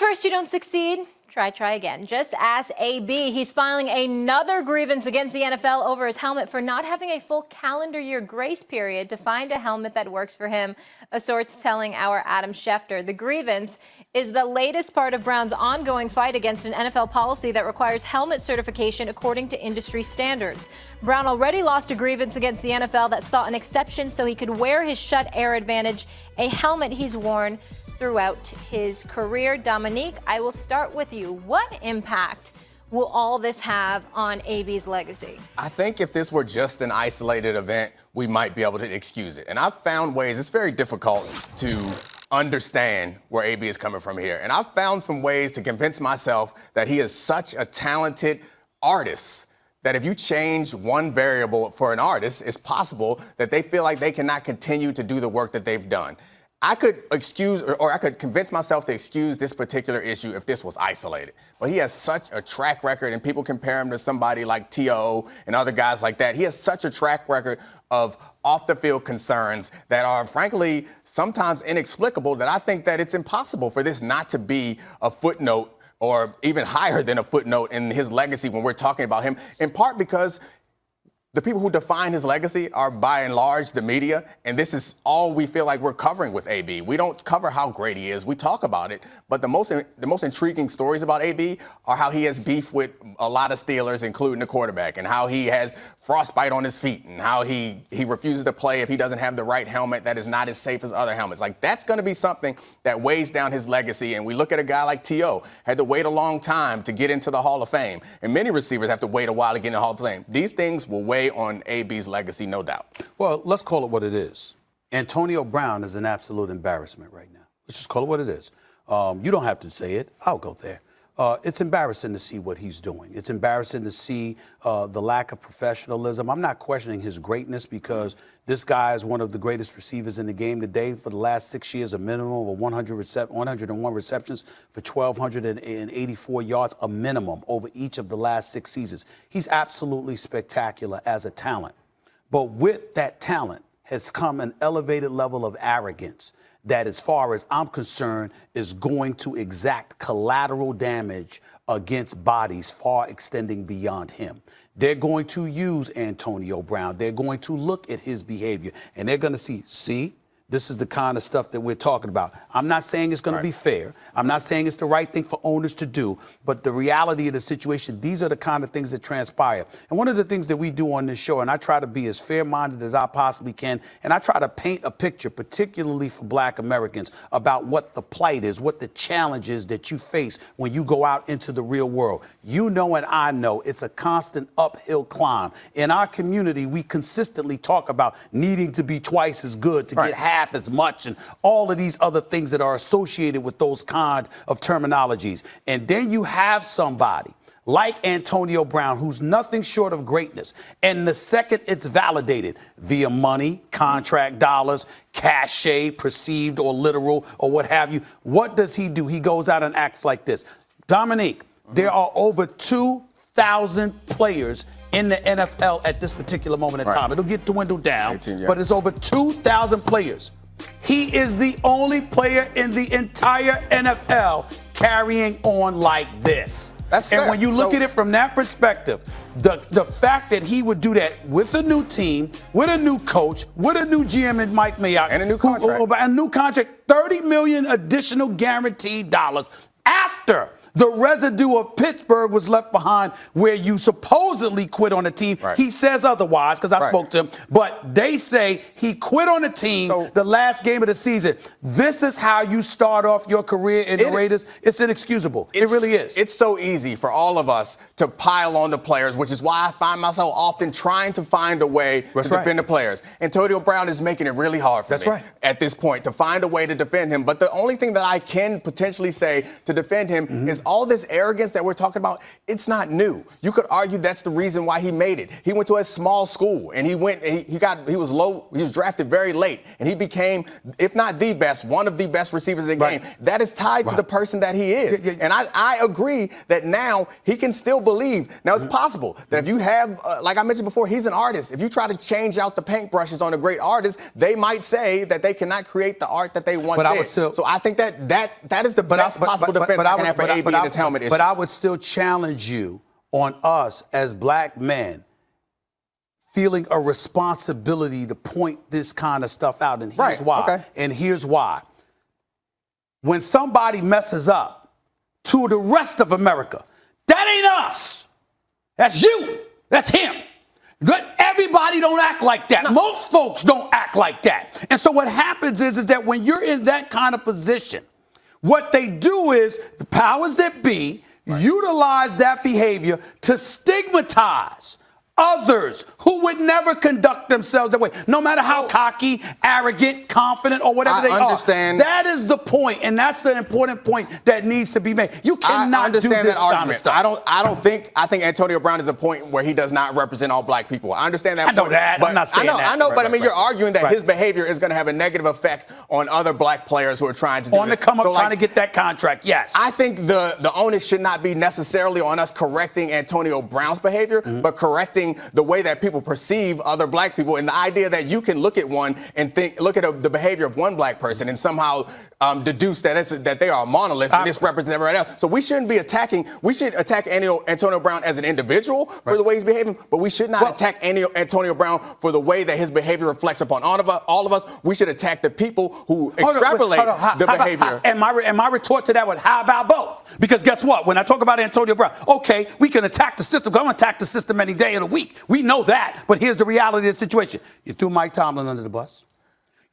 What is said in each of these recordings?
first you don't succeed, try again. Just ask AB. He's filing another grievance against the NFL over his helmet for not having a full calendar year grace period to find a helmet that works for him, a source telling our Adam Schefter. The grievance is the latest part of Brown's ongoing fight against an NFL policy that requires helmet certification according to industry standards. Brown already lost a grievance against the NFL that sought an exception so he could wear his shut air advantage, a helmet he's worn throughout his career. Dominique, I will start with you. What impact will all this have on AB's legacy? I think if this were just an isolated event, we might be able to excuse it. And I've found ways, it's very difficult to understand where AB is coming from here. And I've found some ways to convince myself that he is such a talented artist that if you change one variable for an artist, it's possible that they feel like they cannot continue to do the work that they've done. I could excuse, or I could convince myself to excuse this particular issue if this was isolated. But he has such a track record, and people compare him to somebody like T.O. and other guys like that. He has such a track record of off-the-field concerns that are, frankly, sometimes inexplicable, that I think that it's impossible for this not to be a footnote or even higher than a footnote in his legacy when we're talking about him, in part because the people who define his legacy are, by and large, the media, and this is all we feel like we're covering with AB. We don't cover how great he is. We talk about it, but the most intriguing stories about AB are how he has beef with a lot of Steelers, including the quarterback, and how he has frostbite on his feet, and how he refuses to play if he doesn't have the right helmet that is not as safe as other helmets. Like, that's going to be something that weighs down his legacy, and we look at a guy like T.O., had to wait a long time to get into the Hall of Fame, and many receivers have to wait a while to get in the Hall of Fame. These things will weigh on AB's legacy, no doubt. Well, let's call it what it is. Antonio Brown is an absolute embarrassment right now. Let's just call it what it is. You don't have to say it. I'll go there. It's embarrassing to see what he's doing. It's embarrassing to see the lack of professionalism. I'm not questioning his greatness because this guy is one of the greatest receivers in the game today. For the last 6 years, a minimum of 101 receptions for 1,284 yards, a minimum over each of the last 6 seasons. He's absolutely spectacular as a talent. But with that talent has come an elevated level of arrogance that, as far as I'm concerned, is going to exact collateral damage against bodies far extending beyond him. They're going to use Antonio Brown. They're going to look at his behavior, and they're going to see, this is the kind of stuff that we're talking about. I'm not saying it's going to be fair. I'm not saying it's the right thing for owners to do. But the reality of the situation, these are the kind of things that transpire. And one of the things that we do on this show, and I try to be as fair-minded as I possibly can, and I try to paint a picture, particularly for Black Americans, about what the plight is, what the challenge is that you face when you go out into the real world. You know and I know it's a constant uphill climb. In our community, we consistently talk about needing to be twice as good to get half as much, and all of these other things that are associated with those kind of terminologies. And then you have somebody like Antonio Brown, who's nothing short of greatness. And the second it's validated via money, contract dollars, cachet, perceived or literal or what have you, what does he do? He goes out and acts like this. Dominique, there are over 2,000 players in the NFL at this particular moment in time. It'll get dwindled down, but it's over 2,000 players. He is the only player in the entire NFL carrying on like this. That's fair. And when you look at it from that perspective, the fact that he would do that with a new team, with a new coach, with a new GM and Mike Mayock, and a new contract, a new contract, $30 million additional guaranteed dollars after the residue of Pittsburgh was left behind, where you supposedly quit on the team. He says otherwise, because I spoke to him, but they say he quit on the team the last game of the season. This is how you start off your career in the Raiders. It's inexcusable. It really is. It's so easy for all of us to pile on the players, which is why I find myself often trying to find a way to defend the players. Antonio Brown is making it really hard for me at this point to find a way to defend him. But the only thing that I can potentially say to defend him is all this arrogance that we're talking about, it's not new. You could argue that's the reason why he made it. He went to a small school, and he was drafted very late, and he became, if not the best, one of the best receivers in the game. That is tied to the person that he is. And I agree that now he can still believe. Now, it's possible that if you have, like I mentioned before, he's an artist. If you try to change out the paintbrushes on a great artist, they might say that they cannot create the art that they want. So I think that is the best possible defense I can have for AB in this helmet issue. But I would still challenge you on us as black men feeling a responsibility to point this kind of stuff out. And here's why. Okay. And here's why. When somebody messes up to the rest of America, that ain't us. That's you. That's him. Everybody don't act like that. No. Most folks don't act like that. And so what happens is that when you're in that kind of position, what they do is the powers that be utilize that behavior to stigmatize others who would never conduct themselves that way, no matter how cocky, arrogant, confident, or whatever they are. That is the point, and that's the important point that needs to be made. You cannot do this kind of stuff. I think Antonio Brown is a point where he does not represent all black people. I understand that. I know that. I'm not saying that. I know, but I mean, you're arguing that his behavior is going to have a negative effect on other black players who are trying to do on the come up, trying to get that contract. Yes. I think the onus should not be necessarily on us correcting Antonio Brown's behavior, but correcting the way that people perceive other black people, and the idea that you can look at one and look at the behavior of one black person and somehow deduce that they are a monolith and this represents everybody else. So we shouldn't be attacking. We should attack Antonio Brown as an individual for the way he's behaving, but we should not attack Antonio Brown for the way that his behavior reflects upon all of us. We should attack the people who extrapolate the behavior. And my retort to that was, how about both? Because guess what? When I talk about Antonio Brown, okay, we can attack the system. I'm going to attack the system any day of the week. We know that, but here's the reality of the situation. You threw Mike Tomlin under the bus.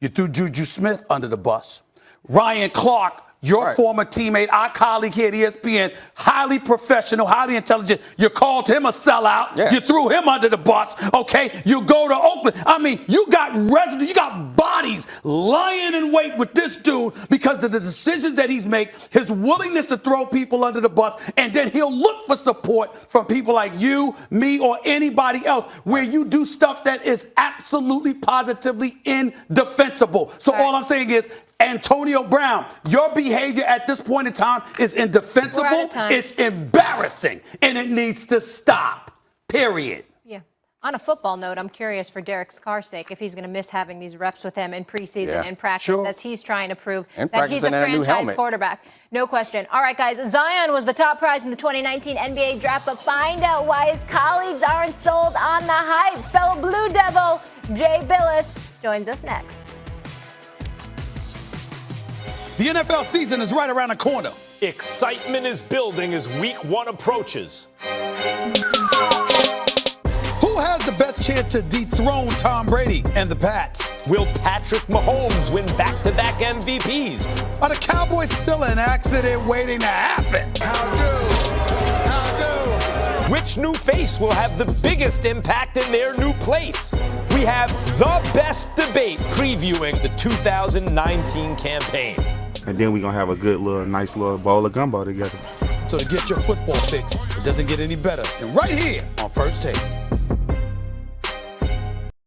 You threw Juju Smith under the bus. Ryan Clark, your former teammate, our colleague here at ESPN, highly professional, highly intelligent. You called him a sellout. Yeah. You threw him under the bus. Okay, you go to Oakland. I mean, you got bodies lying in wait with this dude because of the decisions that he's made, his willingness to throw people under the bus, and then he'll look for support from people like you, me, or anybody else where you do stuff that is absolutely, positively indefensible. So all I'm saying is, Antonio Brown, your behavior at this point in time is indefensible. It's embarrassing, and it needs to stop, period. Yeah. On a football note, I'm curious for Derek Carr's sake if he's going to miss having these reps with him in preseason and practice as he's trying to prove that he's a franchise quarterback. No question. All right, guys, Zion was the top prize in the 2019 NBA draft, but find out why his colleagues aren't sold on the hype. Fellow Blue Devil Jay Billis joins us next. The NFL season is right around the corner. Excitement is building as Week 1 approaches. Who has the best chance to dethrone Tom Brady and the Pats? Will Patrick Mahomes win back-to-back MVPs? Are the Cowboys still an accident waiting to happen? How do? Which new face will have the biggest impact in their new place? We have the best debate previewing the 2019 campaign. And then we're going to have a nice little bowl of gumbo together. So to get your football fix, it doesn't get any better than right here on First Take.